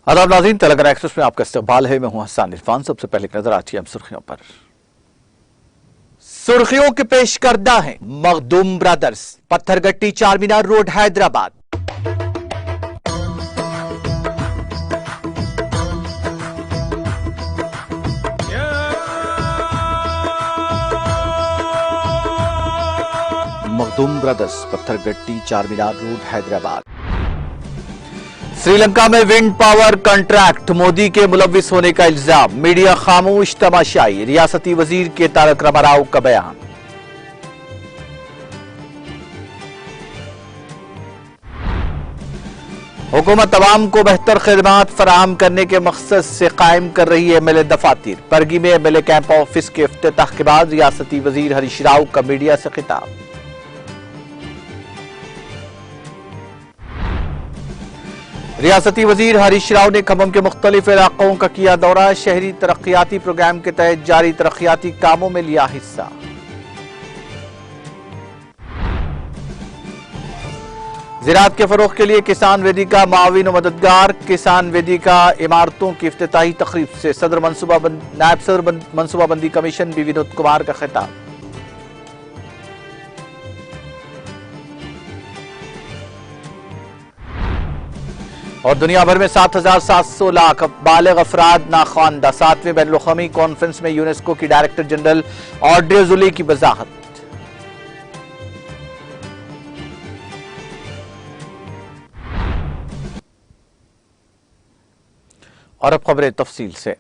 आदाब नाज़रीन, तेलंगाना एक्सप्रेस में आपका इस्तकबाल है। मैं हूं हसन इरफान। सबसे पहले एक नजर आती है सुर्खियों पर। सुर्खियों के पेश करदा है Makhdoom brothers, Pathergatti Charminar road Hyderabad. Makhdoom brothers, Pathergatti Charminar road Hyderabad. Sri Lanka में विंड पावर कॉन्ट्रैक्ट, मोदी के मुलविस होने का इल्जाम, मीडिया खामोश तमाशाई, रियासती वजीर के तारक रामाराव का बयान। हुकूमत अवाम को बेहतर खिदमात फराहम करने के मकसद से कायम कर रही है एमएलए दफातर। परगी में एमएलए कैंप ऑफिस के इफ्तिताह के बाद रियासती वजीर हरीश राव का मीडिया से खिताब। रियासती वजीर हरीश राव ने खम्मम के मुख्तलिफ इलाकों का किया दौरा, शहरी तरक्याती प्रोग्राम के तहत जारी तरक्याती कामों में लिया हिस्सा। ज़राअत के फरोग के लिए किसान वेदिका माविन और मददगार, किसान वेदिका इमारतों की इफ्तिताही तकरीब से नायब सदर मनसूबाबंदी कमीशन बी विनोद कुमार का खिताब। और दुनिया भर में 7,700 लाख बालिग अफराद नाख्वानदा, 7वें बैनुल-अक़वामी कॉन्फ्रेंस में यूनेस्को की डायरेक्टर जनरल ऑड्रे अज़ौले की वजाहत। और अब खबरें तफसील से।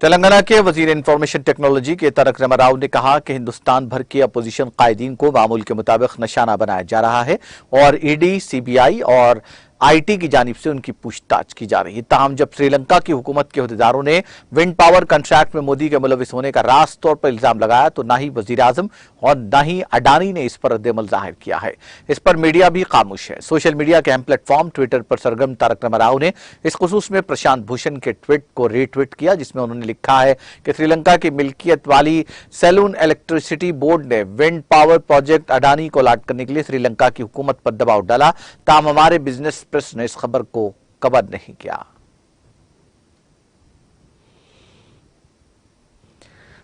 तेलंगाना के वजीर इंफॉर्मेशन टेक्नोलॉजी के तारक रामाराव ने कहा कि हिंदुस्तान भर के अपोजिशन कायदीन को मामूल के मुताबिक निशाना बनाया जा रहा है और ईडी, सीबीआई और आईटी की जानिब से उनकी पूछताछ की जा रही है। ताहम जब श्रीलंका की हुकूमत के अहदेदारों ने विंड पावर कॉन्ट्रैक्ट में मोदी के मुलविस होने का रास्त तौर पर इल्जाम लगाया तो ना ही वजीर आजम और ना ही अडानी ने इस पर रद्द-ए-अमल जाहिर किया है। इस पर मीडिया भी खामोश है। सोशल मीडिया के अहम प्लेटफॉर्म ट्विटर पर सरगर्म तारक रामाराव ने इस खुसूस में प्रशांत भूषण के ट्वीट को रीट्वीट किया, जिसमें उन्होंने लिखा है कि श्रीलंका की मिल्कियत वाली सेलून इलेक्ट्रिसिटी बोर्ड ने विंड पावर प्रोजेक्ट अडानी को अलॉट करने के लिए श्रीलंका की हुकूमत पर दबाव डाला। ताहम हमारे बिजनेस प्रेस ने इस खबर को कवर नहीं किया।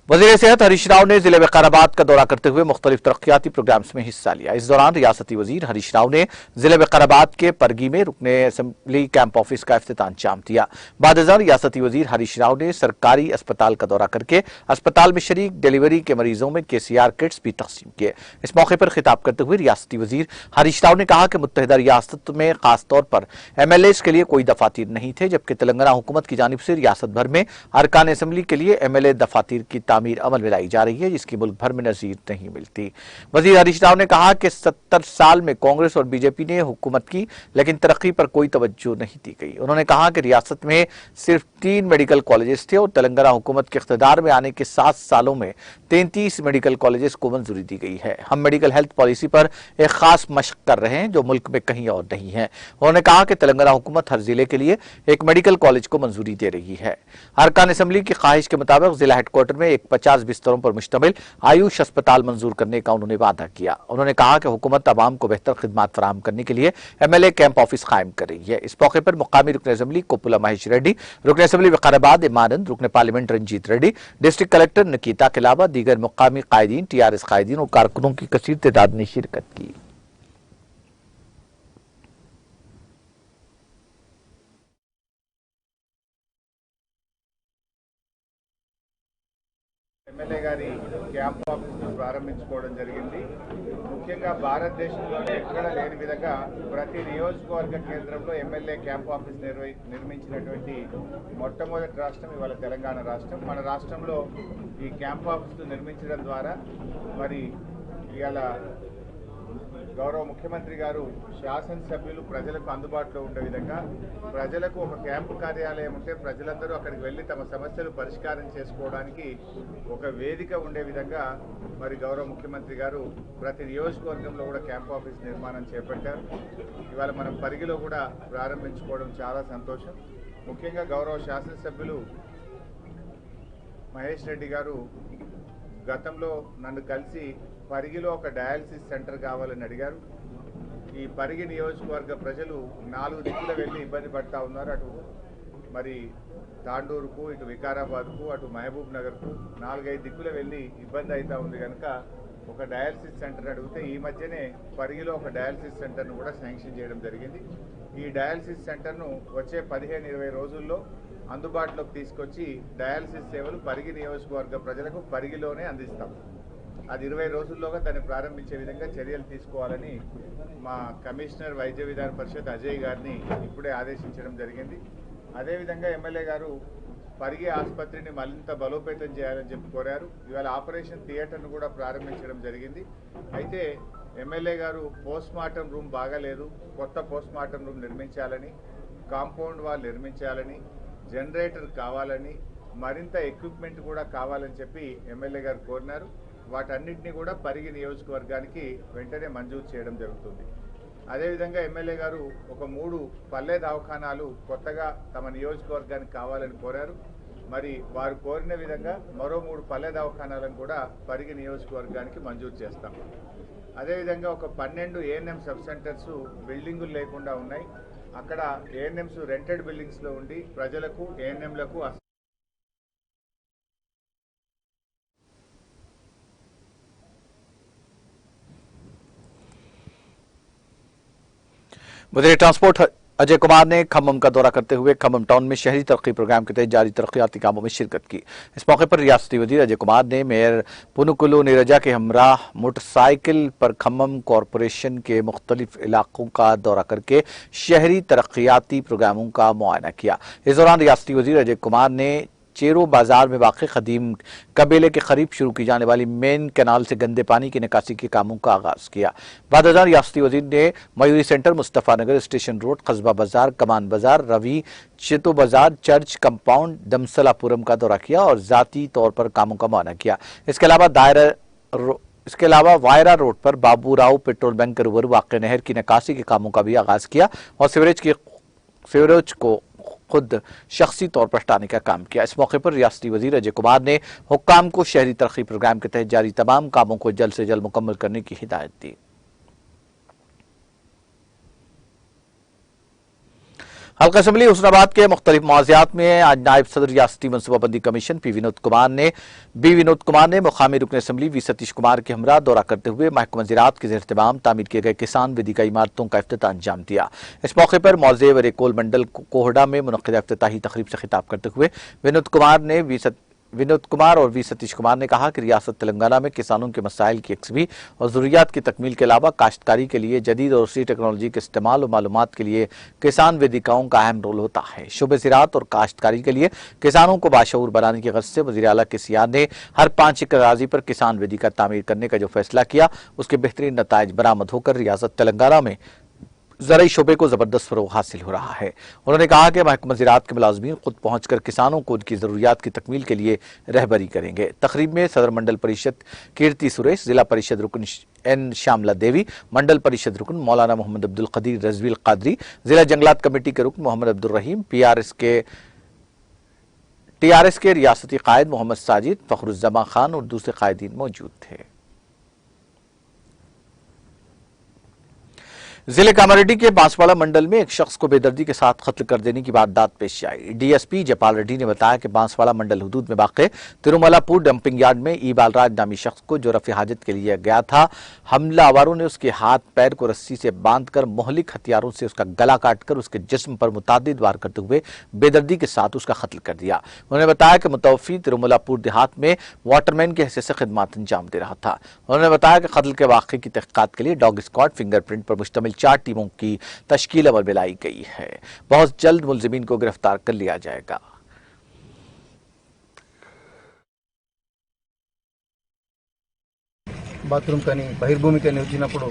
वज़ीर सेहत हरीश राव ने जिले विकाराबाद का दौरा करते हुए मुख्तलिफ तरक्याती प्रोग्राम्स में हिस्सा लिया। इस दौरान रियासती वजीर हरीश राव ने जिले विकाराबाद के परगी में रुकने असेंबली कैंप ऑफिस का इफ्तिताम किया। बाद रियासती वजीर हरीश राव ने सरकारी अस्पताल का दौरा करके अस्पताल में शरीक डिलीवरी के मरीजों में केसीआर किट्स भी तकसीम किए। इस मौके पर खिताब करते हुए रियासती वजीर हरीश राव ने कहा कि मुत्तहिदा रियासत में खासतौर पर एमएलएस के लिए कोई दफातर नहीं थे, जबकि तेलंगाना हुकूमत की जानिब से रियासत भर में अरकान असेंबली के लिए एमएलए दफातर की तामीर अमल में लाई जा रही है, जिसकी मुल्क भर में नजीर नहीं मिलती। वजीर हरीश राव ने कहा कि 70 साल में कांग्रेस और बीजेपी ने हुकूमत की, लेकिन तरक्की पर कोई तवज्जो नहीं दी गई। उन्होंने कहा कि रियासत में सिर्फ 3 मेडिकल कॉलेजेस थे और तेलंगाना हुकूमत के इख्तिदार में आने के 7 सालों में 33 मेडिकल कॉलेजेस को मंजूरी दी गई है। हम मेडिकल हेल्थ पॉलिसी पर एक खास मशक कर रहे हैं जो मुल्क में कहीं और नहीं है। उन्होंने कहा कि तेलंगाना हुकूमत हर जिले के लिए एक मेडिकल कॉलेज को मंजूरी दे रही है। अरकान असेंबली की ख्वाहिश के मुताबिक जिला हेडक्वार्टर में एक 50 बिस्तरों पर मुश्तमिल आयुष अस्पताल मंजूर करने का उन्होंने वादा किया। उन्होंने कहा कि हुकूमत आवाम को बेहतर खिदमात फराहम करने के लिए एमएलए कैंप ऑफिस कायम कर रही है। इस मौके पर मुकामी रुकन असेंबली कोपुला महेश रेड्डी, रुकन असेंबली विकाराबाद इमानंद, रुकन parliament Ranjit Reddy, district collector Nikita के अलावा दीगर मुकामी कायदीन, टीआरएस कायदीन और कारकुनों की कसीर तादाद ने शिरकत की। ఎమ్మెల్యే గారి క్యాంప్ ఆఫీస్ ప్రారంభించుకోవడం జరిగింది. ముఖ్యంగా భారతదేశంలోనే ఎక్కడ లేని విధంగా ప్రతి నియోజకవర్గ కేంద్రంలో ఎమ్మెల్యే క్యాంప్ ఆఫీస్ నిర్మించినటువంటి మొట్టమొదటి రాష్ట్రం ఇవాళ తెలంగాణ రాష్ట్రం. మన రాష్ట్రంలో ఈ క్యాంప్ ఆఫీస్ నిర్మించడం ద్వారా మరి ఇవాళ గౌరవ ముఖ్యమంత్రి గారు శాసనసభ్యులు ప్రజలకు అందుబాటులో ఉండే విధంగా ప్రజలకు ఒక క్యాంపు కార్యాలయం ఉంటే ప్రజలందరూ అక్కడికి వెళ్ళి తమ సమస్యలు పరిష్కారం చేసుకోవడానికి ఒక వేదిక ఉండే విధంగా మరి గౌరవ ముఖ్యమంత్రి గారు ప్రతి నియోజకవర్గంలో కూడా క్యాంప్ ఆఫీస్ నిర్మాణం చేపట్టారు. ఇవాళ మనం పరిగిలో కూడా ప్రారంభించుకోవడం చాలా సంతోషం. ముఖ్యంగా గౌరవ శాసనసభ్యులు మహేష్ రెడ్డి గారు గతంలో నన్ను కలిసి పరిగిలో ఒక డయాలసిస్ సెంటర్ కావాలని అడిగారు. ఈ పరిగి నియోజకవర్గ ప్రజలు 4 దిక్కుల వెళ్ళి ఇబ్బంది పడతా ఉన్నారు. అటు మరి తాండూరుకు, ఇటు వికారాబాద్కు, అటు మహబూబ్ నగర్కు 4-5 దిక్కులు వెళ్ళి ఇబ్బంది అవుతా ఉంది కనుక ఒక డయాలసిస్ సెంటర్ అడిగితే ఈ మధ్యనే పరిగిలో ఒక డయాలసిస్ సెంటర్ను కూడా శాంక్షన్ చేయడం జరిగింది. ఈ డయాలసిస్ సెంటర్ను వచ్చే 15-20 రోజుల్లో అందుబాటులోకి తీసుకొచ్చి డయాలసిస్ సేవలు పరిగి నియోజకవర్గ ప్రజలకు పరిగిలోనే అందిస్తాం. అది 20 రోజుల్లోగా దాన్ని ప్రారంభించే విధంగా చర్యలు తీసుకోవాలని మా కమిషనర్ వైద్య విధాన పరిషత్ అజయ్ గారిని ఇప్పుడే ఆదేశించడం జరిగింది. అదేవిధంగా ఎమ్మెల్యే గారు పరిగి ఆసుపత్రిని మరింత బలోపేతం చేయాలని చెప్పి కోరారు. ఇవాళ ఆపరేషన్ థియేటర్ను కూడా ప్రారంభించడం జరిగింది. అయితే ఎమ్మెల్యే గారు పోస్ట్మార్టం రూమ్ బాగాలేదు, కొత్త పోస్ట్మార్టం రూమ్ నిర్మించాలని, కాంపౌండ్ వాల్ నిర్మించాలని, జనరేటర్ కావాలని, మరింత ఎక్విప్మెంట్ కూడా కావాలని చెప్పి ఎమ్మెల్యే గారు కోరినారు. వాటన్నిటిని కూడా పరిగి నియోజకవర్గానికి వెంటనే మంజూరు చేయడం జరుగుతుంది. అదేవిధంగా ఎమ్మెల్యే గారు ఒక 3 పల్లె దవాఖానాలు కొత్తగా తమ నియోజకవర్గానికి కావాలని కోరారు. మరి వారు కోరిన విధంగా మరో 3 పల్లె దవాఖానాలను కూడా పరిగి నియోజకవర్గానికి మంజూరు చేస్తాం. అదేవిధంగా ఒక 12 ఏఎన్ఎం సబ్ సెంటర్స్ బిల్డింగులు లేకుండా ఉన్నాయి. అక్కడ ఏఎన్ఎంస్ రెంటెడ్ బిల్డింగ్స్లో ఉండి ప్రజలకు ఏఎన్ఎంలకు वजीर ट्रांसपोर्ट अजय कुमार ने खम्मम का दौरा करते हुए खम्मम टाउन में शहरी तरक्की प्रोग्राम के तहत जारी तरक्याती कामों में शिरकत की। इस मौके पर रियासती वजीर अजय कुमार ने मेयर पुनुकुलु नीरजा के हमराह मोटरसाइकिल पर खम्मम कॉरपोरेशन के मुख्तलिफ इलाकों का दौरा करके शहरी तरक्याती प्रोग्रामों का मुआयना किया। इस दौरान रियासती वजीर अजय कुमार ने चेरो बाजार में वाक़ कदीम कबीले के करीब शुरू की जाने वाली मेन कैनाल से गंदे पानी की निकासी के कामों का आगाज किया। बाद रियासती वजीर ने मयूरी सेंटर, मुस्तफ़ा नगर, स्टेशन रोड, कस्बा बाजार, कमान बाजार, रवि, चितो बाजार, चर्च कंपाउंड, दमसलापुरम का दौरा किया और जाती तौर पर कामों का मुआयना किया। इसके अलावा वायरा रोड पर बाबू राव पेट्रोल बैंक के रूबरू वाक़ नहर की निकासी के कामों का भी आगाज किया और सीवरेज को खुद शख्सी तौर पर हटाने का काम किया। इस मौके पर रियासती वजीर अजय कुमार ने हुक्काम को शहरी तरक्की प्रोग्राम के तहत जारी तमाम कामों को जल्द से जल्द मुकम्मल करने की हिदायत दी। हल्का असम्बली हुस्नाबाद के मुख्तलिफ मौज़ियात में आज नायब सदर रियासती मनसूबाबंदी कमीशन बी विनोद कुमार ने मुकामी रुकन असम्बली वी सतीश कुमार के हमरा दौरा करते हुए महकमा ज़राअत के ज़ेर-ए-इत्तिमाम तामीर किए गए किसान वेदिका इमारतों का इफ्तिताह अंजाम दिया। इस मौके पर मौज़े वरेकोल मंडल कोहड़ा में मुनक़्क़िदा इफ्तिताही तक़रीब से खिताब करते हुए विनोद कुमार और वी सतीश कुमार ने कहा कि रियासत तेलंगाना में किसानों के मसाइल की यकसबी और ज़रूरियात की तकमील के अलावा काश्तकारी के लिए जदीद और उसी टेक्नोलॉजी के इस्तेमाल और मालूमात के लिए किसान वेदिकाओं का अहम रोल होता है। शुबे ज़राअत और काश्तकारी के लिए किसानों को बाशऊर बनाने की ग़र्ज़ से वज़ीर आला के सीआर ने हर 5 एकड़ अराज़ी पर किसान वेदिका तामीर करने का जो फैसला किया उसके बेहतरीन नताइज बरामद होकर रियासत तेलंगाना में ज़राई शोबे को ज़बरदस्त फ़रोग़ हासिल हो रहा है। उन्होंने कहा कि महकमा ज़राअत के मुलाज़मीन खुद पहुँचकर किसानों को उनकी ज़रूरियात की तकमील के लिए रहबरी करेंगे। तकरीब में सदर मंडल परिषद कीर्ति सुरेश, जिला परिषद रुकन एन श्यामला देवी, मंडल परिषद रुकन मौलाना मोहम्मद अब्दुल कदीर रज़वील कादरी, जिला जंगलात कमेटी के रुकन मोहम्मद अब्दुल रहीम, टीआरएस के रियासती कायद मोहम्मद साजिद, फ़खरुज़्ज़मा खान और दूसरे कायदीन मौजूद थे। जिले कामारेड्डी के बांसवाड़ा मंडल में एक शख्स को बेदर्दी के साथ कत्ल कर देने की वारदात पेश आई। डीएसपी जयपाल रेड्डी ने बताया कि बांसवाड़ा मंडल हुदूद में वाक़े तिरुमलापुर डंपिंग यार्ड में ई बालराज नामी शख्स को जो रफ़ी हाजत के लिए गया था, हमलावरों ने उसके हाथ पैर को रस्सी से बांधकर मोहलिक हथियारों से उसका गला काटकर उसके जिस्म पर मुतादिद वार करते हुए बेदर्दी के साथ उसका कत्ल कर दिया। उन्होंने बताया कि मुतवफ़ी तिरुमलापुर देहात में वाटरमैन की हैसियत से खिदमत अंजाम दे रहा था। उन्होंने बताया कि कत्ल के वाक़े की तहक़ीक़ात के लिए डॉग स्क्वाड, फिंगरप्रिंट पर मुश्तमिल 4 टीमों की तश्कील अमल में लाई गई है। बहुत जल्द मुलजिमीन को गिरफ्तार कर लिया जाएगा। బాత్రూమ్ కానీ బహిర్భూమి కానీ వచ్చినప్పుడు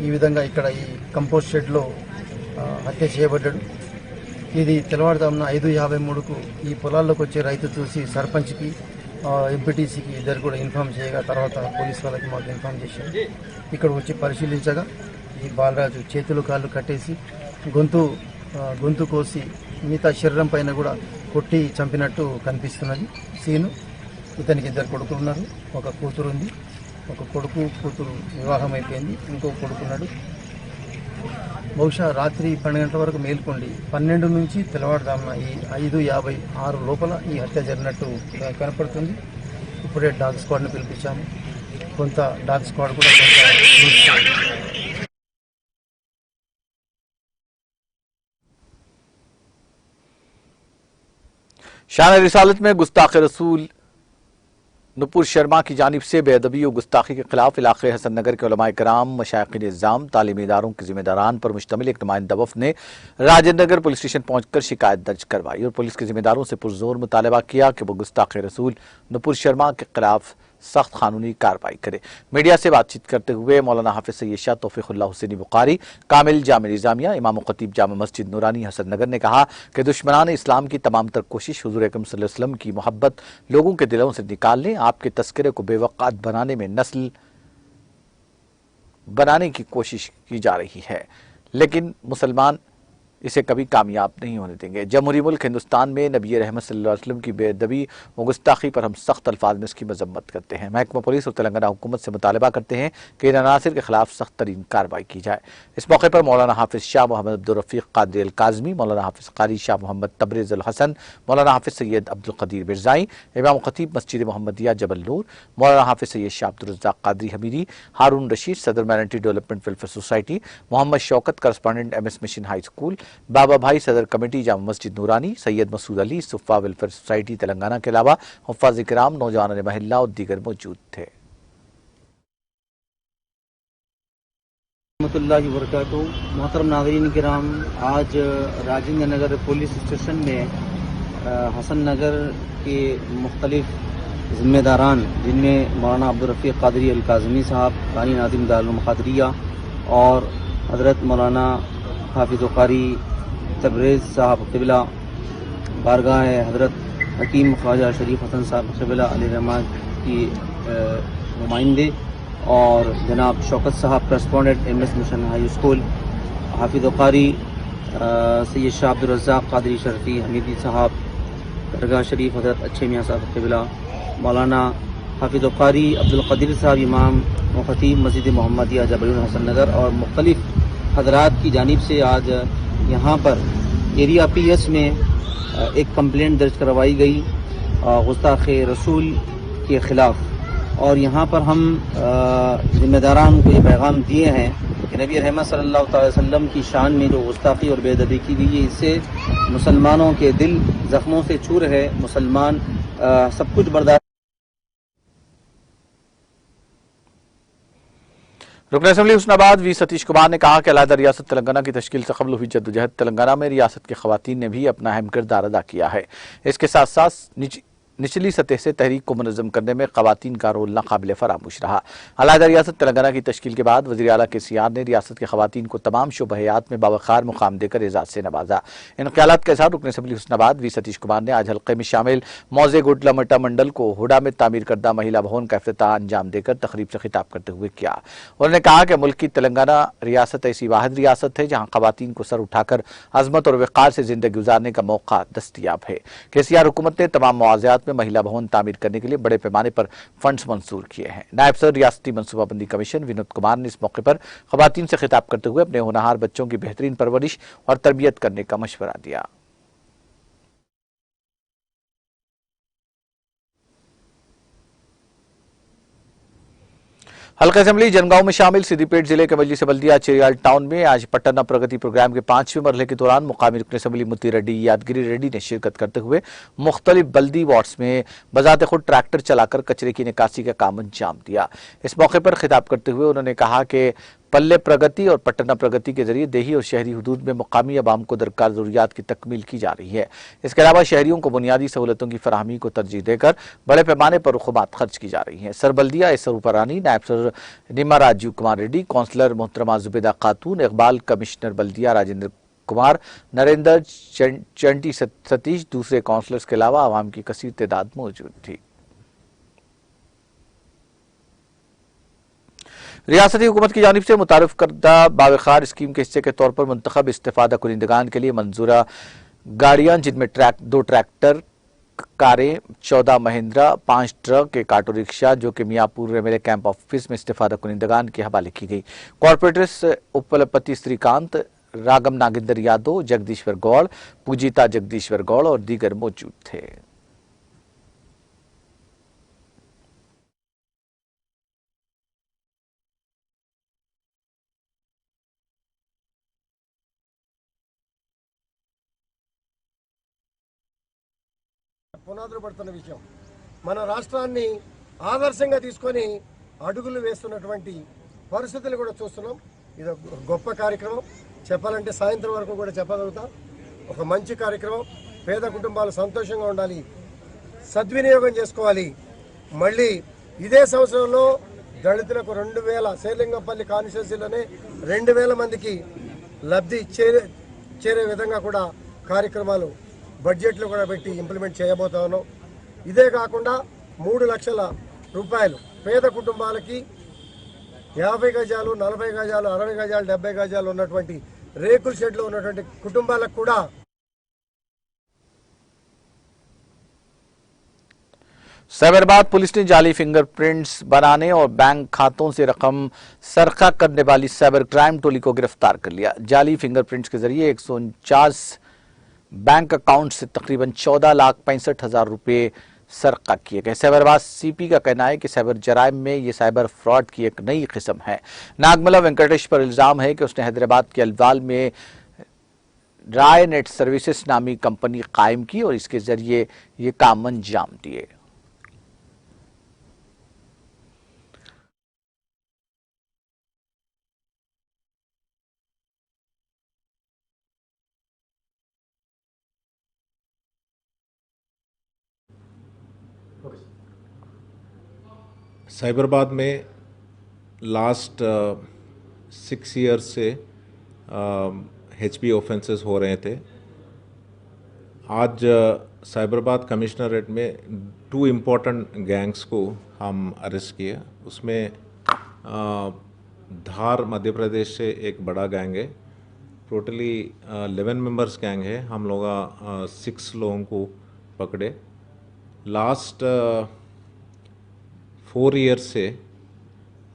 ఈ విధంగా ఇక్కడ ఈ కంపోస్ట్ షెడ్లో హత్య చేయబడ్డాడు. ఇది తెల్లవారుజామున 5:53కు ఈ పొలాల్లోకి వచ్చే రైతు చూసి సర్పంచ్కి, ఎంపీటీసీకి ఇద్దరు కూడా ఇన్ఫామ్ చేయగా తర్వాత పోలీస్ వాళ్ళకి మాకు ఇన్ఫామ్ చేశారు. ఇక్కడ వచ్చి పరిశీలించగా ఈ బాలరాజు చేతులు కాళ్ళు కట్టేసి గొంతు కోసి మిగతా శరీరం పైన కూడా కొట్టి చంపినట్టు కనిపిస్తున్నది సీను. ఇతనికి 2 కొడుకులు ఉన్నారు, ఒక కూతురు ఉంది. ఒక కొడుకు కూతురు వివాహం అయిపోయింది, ఇంకో కొడుకున్నాడు. బహుశా రాత్రి 12 గంటల వరకు మేల్కొండి 12 నుంచి తెల్లవారుజామున ఈ 5:56 లోపల ఈ హత్య జరిగినట్టు కనపడుతుంది. ఇప్పుడే డాగ్ స్క్వాడ్ని పిలిపించాము. కొంత డాగ్ స్క్వాడ్ కూడా शान रिसालत में गुस्ताख रसूल नुपुर शर्मा की जानिब से बेअदबी और गुस्ताखी के खिलाफ इलाके हसन नगर के उलमाए कराम, मशाइखिन निज़ाम, तालीमी इदारों के जिम्मेदारान पर मुश्तमिल एक नुमाइंदा वफ़द ने राजेंद्र नगर पुलिस स्टेशन पहुंचकर शिकायत दर्ज करवाई और पुलिस के जिम्मेदारों से पुरजोर मुतालबा किया कि वो गुस्ताख रसूल नुपुर शर्मा के खिलाफ सख्त कानूनी कार्रवाई करे। मीडिया से बातचीत करते हुए मौलाना हाफिज सैयद शाह तौफीकुल्लाह हुसैनी बुखारी, कामिल जामे निज़ामिया, इमाम खतीब जामा मस्जिद नूरानी हसन नगर ने कहा कि दुश्मनान इस्लाम की तमाम तर कोशिश हुजूर अकरम सल्लल्लाहु अलैहि वसल्लम की मोहब्बत लोगों के दिलों से निकालने, आपके तस्करे को बेवकात बनाने में नस्ल बनाने की कोशिश की जा रही है, लेकिन मुसलमान इसे कभी कामयाब नहीं होने देंगे। जमहूरी मुल्क हिंदुस्तान में नबी रहमत सल्लल्लाहु अलैहि वसल्लम की बेअदबी व गुस्ताखी पर हम सख्त अल्फाज में इसकी मजम्मत करते हैं। महकमा पुलिस और तेलंगाना हुकूमत से मुतालबा करते हैं कि इन अनासिर के खिलाफ सख्त तरीन कार्रवाई की जाए। इस मौके पर मौलाना हाफिज शाह मोहम्मद अब्दुल रफीक कादरी अल काज़मी, मौलाना हाफिज कारी शाह मोहम्मद तबरेज़ अल हसन, मौलाना हाफिज सैयद अब्दुल कदीर मिर्ज़ाई, इमाम खतीब मस्जिद मोहम्मदिया जबल नूर, मौलाना हाफिज सैयद शाह अब्दुल रज़्ज़ाक़ कादरी हमीदी, हारून रशीद सदर minority development welfare society, Mohammed Shaukat correspondent MS mission high school, Baba Bhai सदर committee Jama Masjid Noorani, Syed Masood Ali Sufa welfare society Telangana के अलावा हुफ़्फ़ाज़ किराम, नौजवान महिला और दीगर मौजूद थे। मोहतरम नाज़रीन किराम, आज राजेंद्र नगर पुलिस स्टेशन में हसन नगर के मुख्तलिफ ज़िम्मेदारान, जिनमें मौलाना अब्दुल रफ़ीक कादरी अल काज़मी साहब, बानी नाज़िम दारुल मुक़ादरिया और हज़रत मौलाना हाफिज़ कारी तबरेज़ साहब क़िबला, बारगाह हज़रत हकीम ख्वाजा शरीफ हसन साहब क़िबला अलैहिर्रहमान की नुमाइंदे और जनाब शौकत साहब correspondent MS mission high school, हाफिज़ कारी सैयद शाह अब्दुल रज़्ज़ाक़ कादरी शरफ़ी हमीदी साहब, दरगाह शरीफ हज़रत अच्छे मियाँ साहब क़िबला, मौलाना हाफिज़ कारी अब्दुल कदीर साहब इमाम व खतीब मस्जिद मोहम्मदिया जबल नूर हसन नगर और मुख्तलिफ हज़रात की जानिब से आज यहाँ पर एरिया PS में एक कंप्लेंट दर्ज करवाई गई गुस्ताख रसूल के ख़िलाफ़, और यहाँ पर हम ज़िम्मेदारान को ये पैगाम दिए हैं कि नबी रहमत सल्लल्लाहु अलैहि वसल्लम की शान में जो गुस्ताखी और बेअदबी की गई है, इससे मुसलमानों के दिल ज़ख्मों से चूर है। मुसलमान सब कुछ बर्दाश्त। रुकन असम्बली हुस्नाबाद वी सतीश कुमार ने कहा कि अलहदा रियासत तेलंगाना की तश्कील से कबल हुई जद्दोजहद तेलंगाना में रियासत की खवातीन ने भी अपना अहम किरदार अदा किया है। इसके साथ साथ निचली सतह से तहरीक को मुनज़्ज़म करने में खवातीन का रोल नाकाबिल फरामोश रहा। अलहदा रियासत तेलंगाना की तश्कील के बाद वज़ीर आला KCR ने रियासत की खवातीन को तमाम शोबहयात में बावक़ार मुकाम देकर एजाज़ से नवाजा। इन ख्यालात के साथ रुकन असम्बली हुस्नाबाद वी सतीश कुमार ने आज हल्के में शामिल मौजे गुडला मट्टा मंडल को हुडा में तामीर करदा महिला भवन का इफ्तिताह अंजाम देकर तकरीब से खिताब करते हुए किया। उन्होंने कहा कि मुल्क की तेलंगाना रियासत ऐसी वाहिद रियासत है जहाँ खवातीन को सर उठाकर अज़मत और वक़ार से ज़िंदगी गुजारने का मौका दस्तयाब है। KCR हुकूमत ने तमाम मुआवज़ात में महिला भवन तामीर करने के लिए बड़े पैमाने पर फंड्स मंजूर किए हैं। नायब सदर रियासती मनसूबाबंदी कमीशन विनोद कुमार ने इस मौके पर खवातीन से खिताब करते हुए अपने होनहार बच्चों की बेहतरीन परवरिश और तरबियत करने का मशवरा दिया। हल्का असेंबली जनगांव में शामिल सिद्दीपेट जिले के मजलिस बल्दिया चिरियाल टाउन में आज पट्टना प्रगति प्रोग्राम के 5वें मरहले के दौरान मुकामी रुकन असेंबली मुती रेड्डी यादगिरी रेड्डी ने शिरकत करते हुए मुख्तलिफ बल्दी वार्ड्स में बजाते खुद ट्रैक्टर चलाकर कचरे की निकासी का काम अंजाम दिया। इस मौके पर खिताब करते हुए उन्होंने कहा कि पल्ले प्रगति और पट्टना प्रगति के जरिए देही और शहरी हुदूद में मुकामी अवाम को दरकार जरूरियात की तकमील की जा रही है। इसके अलावा शहरियों को बुनियादी सहूलतों की फराहमी को तरजीह देकर बड़े पैमाने पर रुखूमात खर्च की जा रही हैं। सरबल्दिया एसरूपरानी, नायब सर निमा राजीव कुमार रेड्डी, कौंसलर मोहतरमा जुबेदा खातून, इकबाल, कमिश्नर बल्दिया राजेंद्र कुमार, नरेंद्र चंटी सतीश, दूसरे कौंसलर्स के अलावा आवाम की कसीर तादाद मौजूद थी। रियासती हुकूमत की जानिब से मुतारिफ करदा बावखार स्कीम के हिस्से के तौर पर मुंतखब इस्तेफादा कुनिंदगान के लिए मंजूरा गाड़ियां, जिनमें 2 ट्रैक्टर, कारें, 14 महिंद्रा, 5 ट्रक, एक ऑटो रिक्शा जो कि मियाँपुर MLA कैंप ऑफिस में इस्तेफादा कुनिंदगान के हवाले की गई। कॉरपोरेटर्स उपकुलपति श्रीकांत, रागम नागेंद्र यादव, जगदीश्वर गौड़, पूजिता जगदीश्वर गौड़ और दीगर मौजूद थे। పునాదులు పడుతున్న విషయం మన రాష్ట్రాన్ని ఆదర్శంగా తీసుకొని అడుగులు వేస్తున్నటువంటి పరిస్థితులు కూడా చూస్తున్నాం. ఇది ఒక గొప్ప కార్యక్రమం. చెప్పాలంటే సాయంత్రం వరకు కూడా చెప్పగలుగుతాం. ఒక మంచి కార్యక్రమం. పేద కుటుంబాలు సంతోషంగా ఉండాలి, సద్వినియోగం చేసుకోవాలి. మళ్ళీ ఇదే సంవత్సరంలో దళితులకు 2000 శేర్లింగంపల్లి కాన్స్టిట్యున్సీలోనే 2000 మందికి లబ్ధి చేరే విధంగా కూడా కార్యక్రమాలు బడ్జెట్లో కూడా పెట్టి ఇంప్లిమెంట్ చేయబోతా ఉన్నాం. ఇదే కాకుండా 3 లక్షల రూపాయలు పేద కుటుంబాలకి 50 గజాలు, 40 గజాలు, 60 గజాలు, 70 గజాలు ఉన్నటువంటి రేకుల షెడ్లో ఉన్నటువంటి కుటుంబాలకు కూడా साइबराबाद पुलिस ने जाली फिंगरप्रिंट्स बनाने और बैंक खातों से रकम सरका करने वाली साइबर क्राइम टोली को गिरफ्तार कर लिया। जाली फिंगरप्रिंट्स के जरिए 149 बैंक अकाउंट से तकरीबन 14,65,000 रुपए सरका किए गए। साइबराबाद सीपी का कहना है कि साइबर जराइम में ये साइबर फ्रॉड की एक नई किस्म है। नागमला वेंकटेश पर इल्जाम है कि उसने हैदराबाद के अल्वाल में राय नेट सर्विसेज नामी कंपनी कायम की और इसके जरिए ये काम अंजाम दिए। साइबराबाद में लास्ट 6 ईयर्स से HP ऑफेंसेस हो रहे थे। आज साइबराबाद कमिश्नरेट में 2 इम्पोर्टेंट गैंग्स को हम अरेस्ट किए। उसमें धार मध्य प्रदेश से एक बड़ा गैंग है, टोटली 11 मेंबर्स गैंग है। हम लोग 6 लोगों को पकड़े। लास्ट 4 ईयर्स से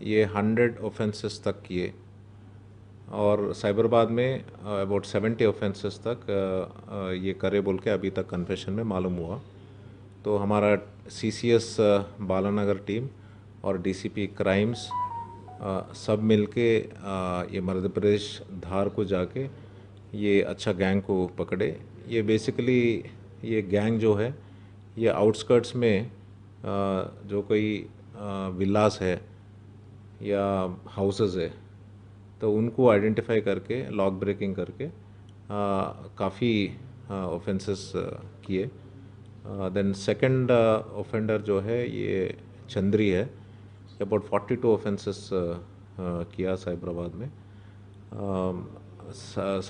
ये 100 ऑफेंसेस तक किए और साइबराबाद में अबाउट 70 ऑफेंसेस तक ये करे बोल के अभी तक कन्फेशन में मालूम हुआ। तो हमारा CCS बालानगर टीम और DCP क्राइम्स सब मिलके ये मध्य प्रदेश धार को जाके ये अच्छा गैंग को पकड़े। ये बेसिकली ये गैंग जो है ये आउटस्कर्ट्स में जो कोई विलास है या हाउसेस है तो उनको आइडेंटिफाई करके लॉक ब्रेकिंग करके काफ़ी ऑफेंसेस किए। देन सेकंड ऑफेंडर जो है ये चंद्री है, अबाउट 42 ऑफेंसेस किया साइबराबाद में।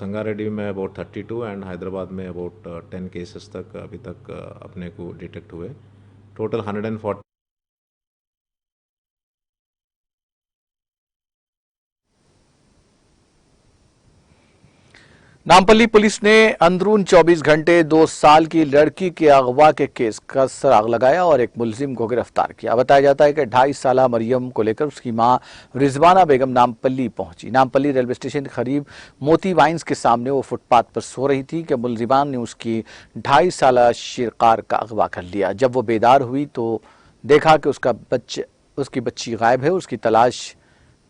संगारेड्डी में अबाउट 32 एंड हैदराबाद में अबाउट 10 केसेस तक अभी तक अपने को डिटेक्ट हुए। टोटल 140 नामपल्ली पुलिस ने अंदरून 24 घंटे 2 साल की लड़की के अगवा के केस का सुराग लगाया और एक मुलजिम को गिरफ्तार किया। बताया जाता है कि 2.5 साल मरियम को लेकर उसकी मां रिजवाना बेगम नामपल्ली पहुंची। नामपल्ली रेलवे स्टेशन के करीब मोती वाइन्स के सामने वो फुटपाथ पर सो रही थी कि मुलजिमान ने उसकी 2.5 साल शिरकार का अगवा कर लिया। जब वो बेदार हुई तो देखा कि उसकी बच्ची गायब है। उसकी तलाश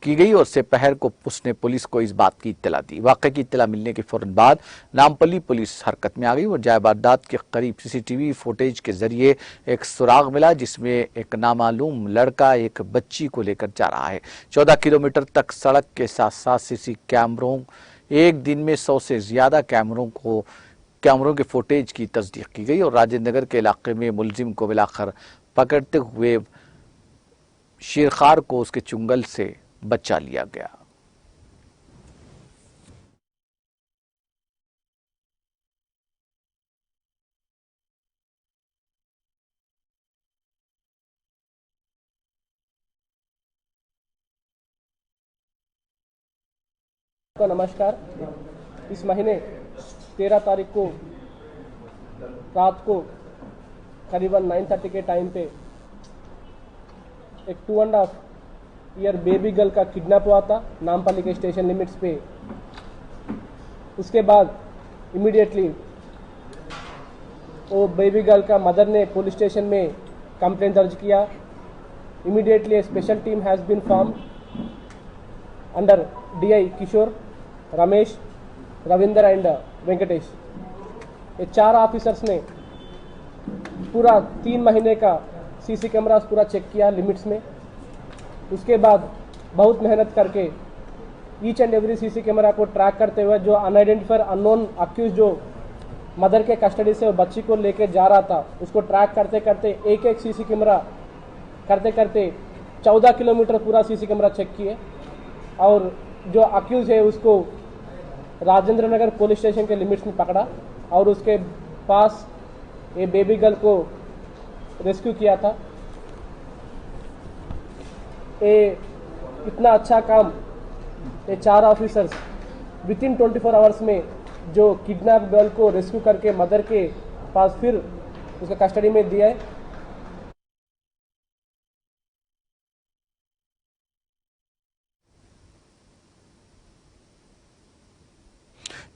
की गई और दोपहर को उसने पुलिस को इस बात की इत्तला दी। वाक़े की इत्तला मिलने के फौरन बाद नामपल्ली पुलिस हरकत में आ गई और जाए वारदात के करीब CCTV फुटेज के जरिए एक सुराग मिला जिसमें एक नामालूम लड़का एक बच्ची को लेकर जा रहा है। 14 किलोमीटर तक सड़क के साथ साथ CC कैमरों, एक दिन में 100 से ज्यादा कैमरों के फुटेज की तस्दीक की गई और राजेंद्र नगर के इलाके में मुलजिम को मिलाकर पकड़ते हुए शेरखार को उसके चुंगल से बचा लिया गया। नमस्कार। इस महीने 13 तारीख को रात को करीबन 9:30 के टाइम पे एक 2.5 ईयर बेबी गर्ल का किडनैप हुआ था नामपल्ली के स्टेशन लिमिट्स पे। उसके बाद इमीडिएटली वो बेबी गर्ल का मदर ने पुलिस स्टेशन में कंप्लेंट दर्ज किया. Immediately a special team has been form under DI Kishore, Ramesh, Ravinder and Venkatesh. ये 4 ऑफिसर्स ने पूरा 3 महीने का CC कैमरास पूरा चेक किया लिमिट्स में. उसके बाद बहुत मेहनत करके each and every CC camera को ट्रैक करते हुए जो अनआइडेंटिफाइड अननोन अक्यूज जो मदर के कस्टडी से बच्ची को लेके जा रहा था उसको ट्रैक करते करते एक CC कैमरा करते करते 14 किलोमीटर पूरा CC कैमरा चेक किए और जो अक्यूज है उसको राजेंद्र नगर पुलिस स्टेशन के लिमिट्स में पकड़ा और उसके पास ये बेबी गर्ल को रेस्क्यू किया था. ये इतना अच्छा काम ये 4 ऑफिसर्स विथिन 24 आवर्स में जो किडनैप गर्ल को रेस्क्यू करके मदर के पास फिर उसका कस्टडी में दिया है.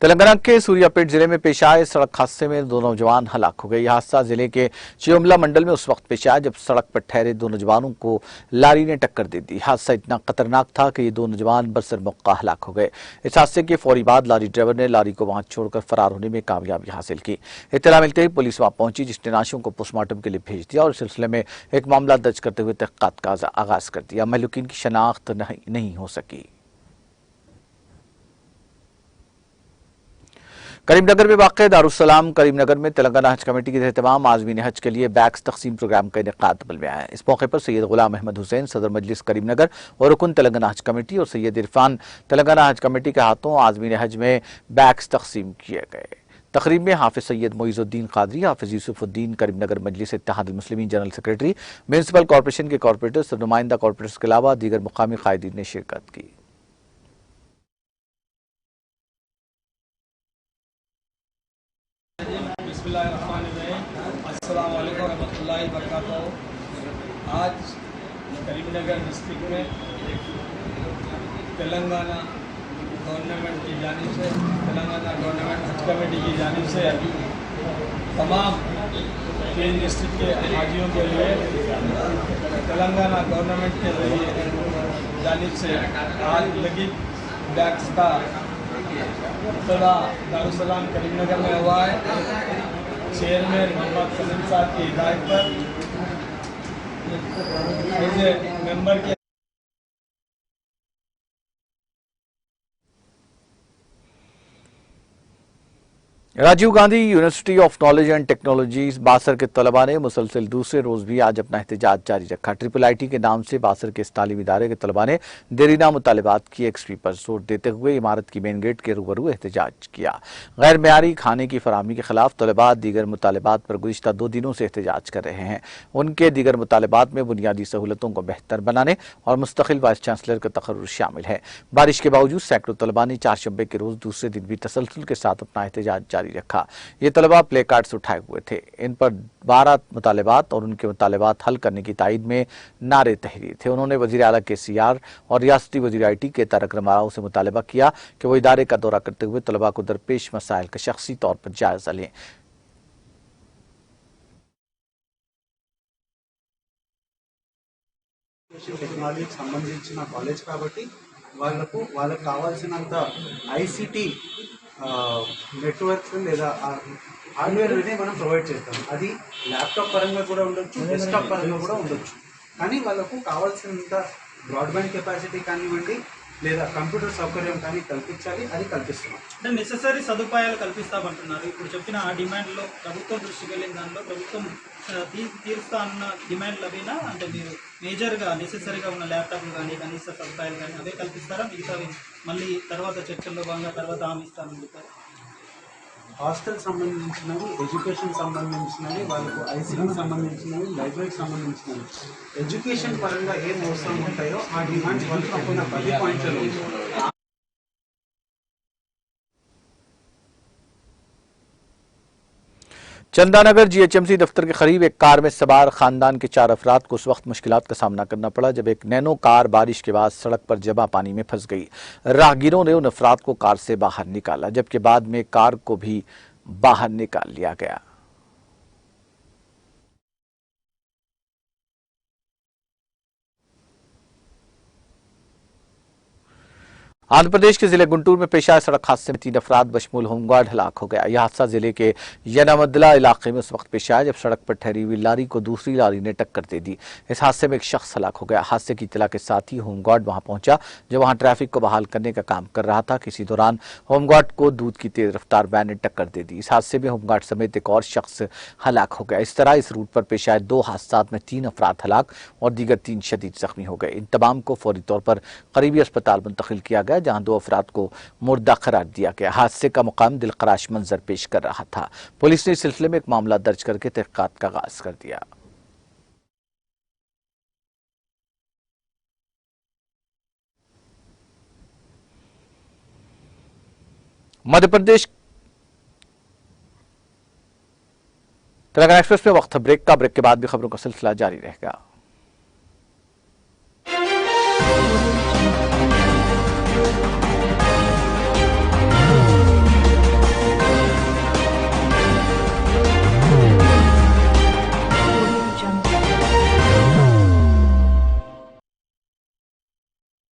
तेलंगाना के सूर्यापेट जिले में पेश आए सड़क हादसे में 2 नौजवान हलाक हो गए. यह हादसा जिले के चियोमला मंडल में उस वक्त पेश आया जब सड़क पर ठहरे 2 नौजवानों को लारी ने टक्कर दे दी. हादसा इतना खतरनाक था कि ये 2 नौजवान बरसर मौका हलाक हो गए. इस हादसे के फौरी बाद लारी ड्राइवर ने लारी को वहां छोड़कर फरार होने में कामयाबी हासिल की. इत्तला मिलते ही पुलिस वहां पहुंची जिसने लाशों को पोस्टमार्टम के लिए भेज दिया और इस सिलसिले में एक मामला दर्ज करते हुए तहकीकात का आगाज कर दिया. महलूकीन की शनाख्त नहीं हो सकी. करीमनगर में वाक़ दारुस्सलाम करीमनगर में तेलंगाना हज कमेटी के एहतमाम आज़मीन हज के लिए बैग्स तकसीम प्रोग्राम का इनेकाद अमल में आया. इस मौके पर सैयद गुलाम अहमद हुसैन सदर मजलिस करीमनगर और रुकन तेलंगाना हज कमेटी और सैयद इरफान तेलंगाना हज कमेटी के हाथों आज़मीन हज में बैग्स तकसीम किए गए. तकरीब में हाफिज सैयद मोइजुद्दीन कादरी, हाफिज यूसुफुद्दीन करीमनगर मजलिस इत्तेहाद मुस्लिमीन जनरल सेक्रेटरी, म्यूनसिपल कॉरपोरेशन के कॉरपोरेटर्स, नुमाइंदा कॉरपोरेटर्स के अलावा दीगर मुकामी कायदीन ने शिरकत की. अस्सलाम वालेकुम रहमतुल्लाहि वबरकातुहू. आज करीमनगर डिस्ट्रिक्ट में तेलंगाना गवर्नमेंट की जानिब से तेलंगाना गवर्नमेंट हज कमेटी की जानिब से तमाम 3 डिस्ट्रिक्ट के हाजियों के लिए तेलंगाना गवर्नमेंट के जानिब से आज लगी बैग्स का इब्तिदा दारुस्सलाम करीमनगर में हुआ है. चेयरमैन मोहम्मद सलीम साहब की हिदायत पर मेंबर के Rajiv Gandhi university of knowledge and technologies Basar के तलबा ने मुसलसल दूसरे रोज भी आज अपना एहतजाज जारी रखा. IIIT के नाम से बासर के इस तालीमी इदारे के तलबा ने देरीना मुतालिबात की एक्सपी पर जोर देते हुए इमारत की मेन गेट के रूबरू एहतजाज किया. गैर मेयारी खाने की फराहमी के खिलाफ तलबा दीगर मुतालिबात पर गुज़िश्ता 2 दिनों से एहतजाज कर रहे हैं. उनके दीगर मुतालिबात में बुनियादी सहूलतों को बेहतर बनाने और मुस्तकिल वाइस चांसलर का तकर्रुर शामिल है. बारिश के बावजूद सैकड़ों तलबा ने 4 शब्बे के रोज दूसरे दिन भी तसलसल के साथ अपना एहतजाज जारी रखा. ये तलबा प्ले कार्ड्स उठाए हुए थे. इन पर 12 मुतालिबात और उनके मुतालिबात हल करने की तायद में नारे तहरीर थे. उन्होंने वज़ीर आला KCR और रियासती वज़ीर IT के तारक रमाराव से मुतालबा किया कि वो इदारे का दौरा करते हुए तलबा को दरपेश मसाइल का शख्सी तौर पर जायजा लें. టెక్నాలజీకి సంబంధించిన కాలేజ్ కాబట్టి వాళ్ళకు కావాల్సినంత ICT నెట్వర్క్స్ లేదా హార్డ్వేర్ అనేది మనం ప్రొవైడ్ చేస్తాం. అది ల్యాప్టాప్ పరంగా కూడా ఉండొచ్చు, డెస్క్టాప్ పరంగా కూడా ఉండొచ్చు. కానీ వాళ్ళకు కావాల్సినంత బ్రాడ్బ్యాండ్ కెపాసిటీ కానివ్వండి లేదా కంప్యూటర్ సౌకర్యం కానీ కల్పించాలి. అది కల్పిస్తున్నాం. అంటే నెసెసరీ సదుపాయాలు కల్పిస్తామంటున్నారు. ఇప్పుడు చెప్పిన ఆ డిమాండ్లో ప్రభుత్వం దృష్టికి వెళ్ళిన దానిలో ప్రభుత్వం తీరుస్తా అన్న డిమాండ్లు అవేనా? అంటే మీరు మేజర్గా నెసెసరీగా ఉన్న ల్యాప్టాప్లు కానీ కనీస సదుపాయాలు కానీ అవే కల్పిస్తారా? మిగతావి మళ్ళీ తర్వాత చర్చల్లో భాగంగా తర్వాత హామీ ఇస్తామని చెప్పారు. హాస్టల్ సంబంధించినవి, ఎడ్యుకేషన్ సంబంధించినవి, వాళ్ళకు ICT సంబంధించినవి, లైబ్రరీకి సంబంధించినవి, ఎడ్యుకేషన్ పరంగా ఏం అవసరం ఉంటాయో ఆ డిమాండ్స్ వాళ్ళు తప్పకుండా 10 పాయింట్లలో चंदानगर जीएचएमसी दफ्तर के करीब एक कार में सवार खानदान के 4 अफराद को उस वक्त मुश्किलात का सामना करना पड़ा जब एक नैनो कार बारिश के बाद सड़क पर जमा पानी में फंस गई। राहगीरों ने उन अफराद को कार से बाहर निकाला, जबकि बाद में कार को भी बाहर निकाल लिया गया। आंध्र प्रदेश के जिले गुंटूर में पेश आए सड़क हादसे में 3 अफराद बशमूल होमगार्ड हलाक हो गया। यह हादसा जिले के यनामदला इलाके में उस वक्त पेश आया जब सड़क पर ठहरी हुई लारी को दूसरी लारी ने टक्कर दे दी। इस हादसे में एक शख्स हलाक हो गया। हादसे की इत्तला के साथ ही होमगार्ड वहां पहुंचा जो वहां ट्रैफिक को बहाल करने का काम कर रहा था। किसी दौरान होमगार्ड को दूध की तेज रफ्तार वैन ने टक्कर दे दी। इस हादसे में होमगार्ड समेत एक और शख्स हलाक हो गया। इस तरह इस रूट पर पेश आए 2 हादसात में 3 अफराद हलाक और दीगर 3 शदीद जख्मी हो गए। इन तमाम को फौरी तौर पर करीबी अस्पताल मुंतकिल किया गया जहां 2 अफराद को मुर्दा करार दिया गया। हादसे का मुकाम दिलखराश मंजर पेश कर रहा था। पुलिस ने इस सिलसिले में एक मामला दर्ज करके तहकीकात का आगाज कर दिया। मध्य प्रदेश तेलंगाना एक्सप्रेस में वक्त ब्रेक का। ब्रेक के बाद भी खबरों का सिलसिला जारी रहेगा।